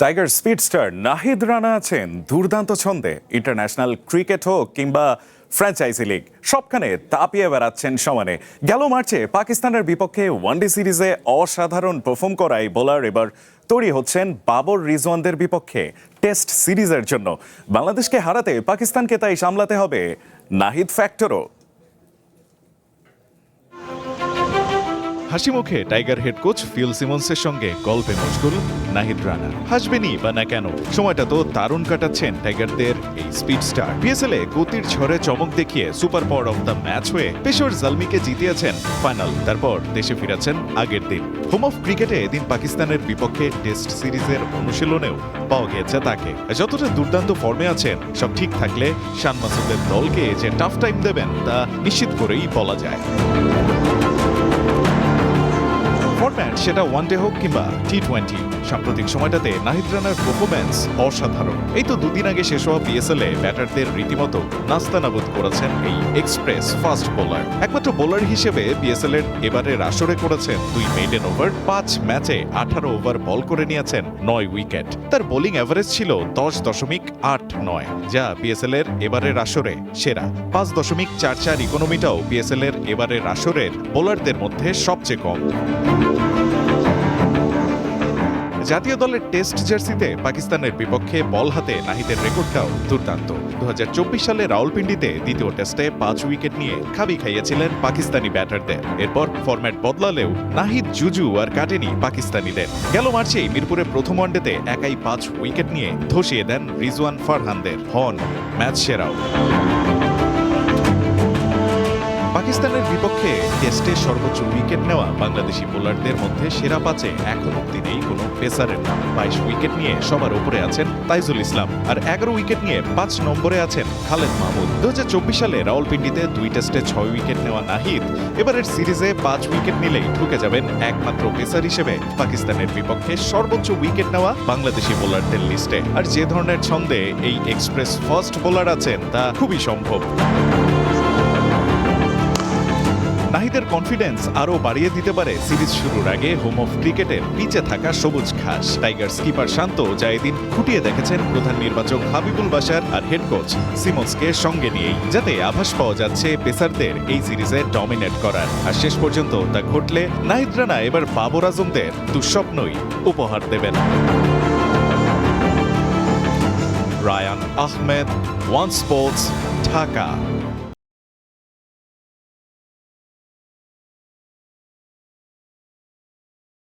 Tiger speedster Nahid Rana আছেন দুর্দান্ত ছন্দে। ইন্টারন্যাশনাল ক্রিকেট হোক কিংবা ফ্র্যাঞ্চাইজি লিগ, সবখানে তাপিয়ে বেড়াচ্ছেন সমানে। গেল মার্চে পাকিস্তানের বিপক্ষে ওয়ানডে সিরিজে অসাধারণ পারফর্ম করায় বোলার এবার তৈরি হচ্ছেন বাবর রিজওয়ানদের বিপক্ষে টেস্ট সিরিজের জন্য। বাংলাদেশকে হারাতে পাকিস্তানকে তাই সামলাতে হবে নাহিদ ফ্যাক্টরও। হাসি মুখে টাইগার হেড কোচ ফিল সিমন্সের সঙ্গে গল্পে মশগুল নাহিদ রানা। হাসবেনি বা না কেন, সময়টা তো দারুণ কাটাচ্ছেন টাইগারদের এই স্পিডস্টার। পিএসএলে গতির ঝড়ে চমক দেখিয়ে super power of the match হয়ে পেশোর জালমিকে জিতিয়েছেন ফাইনাল, তারপর দেশে ফিরেছেন আগের দিন। হোম অফ ক্রিকেটে এদিন পাকিস্তানের বিপক্ষে টেস্ট সিরিজের অনুশীলনেও পাওয়া গিয়েছে তাকে। যতটা দুর্দান্ত ফর্মে আছেন, সব ঠিক থাকলে শান মাসুদের দলকে যে টাফ টাইম দেবেন তা নিশ্চিত করেই বলা যায়। ফরম্যাট সেটা ওয়ানডে হোক কিংবা টি-20, সাম্প্রতিক সময়টাতে নাহিদ রানার পারফরম্যান্স অসাধারণ। এই তো দুদিন আগে শেষ হওয়া পিএসএলে ব্যাটারদের রীতিমতো নাস্তানাবুদ করেছেন এই এক্সপ্রেস ফাস্ট বোলার। একমাত্র বোলার হিসেবে পিএসএল এর এবারের আসরে করেছেন 2 মেইডেন ওভার, 5 ম্যাচে 18 ওভার বল করে নিয়েছেন 9 উইকেট। তার বোলিং এভারেজ ছিল 10.89, যা পিএসএল এর এবারের আসরে সেরা। 5.44 ইকোনমিটাও পিএসএল এর এবারের আসরের বোলারদের মধ্যে সবচেয়ে কম। জাতীয় দলের টেস্ট জার্সিতে পাকিস্তানের বিপক্ষে বল হাতে নাহিদের রেকর্ডটাও দুর্দান্ত। 2024 সালে রাওয়ালপিন্ডিতে দ্বিতীয় টেস্টে 5 উইকেট নিয়ে খাবি খাইয়েছিলেন পাকিস্তানি ব্যাটারদের। এরপর ফরম্যাট বদলালেও নাহিদ জুজু আর কাটেনি পাকিস্তানিদের। গেল মার্চেই মিরপুরে প্রথম ওয়ানডেতে একাই 5 উইকেট নিয়ে ধসিয়ে দেন রিজওয়ান ফারহানদের, হন ম্যাচ সেরাও। পাকিস্তানের বিপক্ষে টেস্টে সর্বোচ্চ উইকেট নেওয়া বাংলাদেশি বোলারদের মধ্যে সেরা 5-এ এখন অব্দি নেই কোনো পেসারের নাম। 22 উইকেট নিয়ে সবার উপরে আছেন তাইজুল ইসলাম, আর 11 উইকেট নিয়ে 5 নম্বরে আছেন খালেদ মাহমুদ। 2024 সালে রাওয়ালপিন্ডিতে 2 টেস্টে 6 উইকেট নেওয়া নাহিদ এবারের সিরিজে 5 উইকেট নিলেই ঢুকে যাবেন একমাত্র পেসার হিসেবে পাকিস্তানের বিপক্ষে সর্বোচ্চ উইকেট নেওয়া বাংলাদেশি বোলারদের লিস্টে। আর যে ধরনের ছন্দে এই এক্সপ্রেস ফাস্ট বোলার আছেন তা খুবই সম্ভব। নাহিদের কনফিডেন্স আরও বাড়িয়ে দিতে পারে সিরিজ শুরুর আগে হোম অফ ক্রিকেটের পিচে থাকা সবুজ ঘাস। টাইগার স্কিপার শান্ত যা এদিন খুঁটিয়ে দেখেছেন প্রধান নির্বাচক হাবিবুল বাশার আর হেড কোচ সিমন্সকে সঙ্গে নিয়েই, যাতে আভাস পাওয়া যাচ্ছে পেসারদের এই সিরিজে ডমিনেট করার। আর শেষ পর্যন্ত তা ঘটলে নাহিদ রানা এবার বাবর আজমদের দুঃস্বপ্নই উপহার দেবেন। Rayan Ahmed, one sports, Dhaka.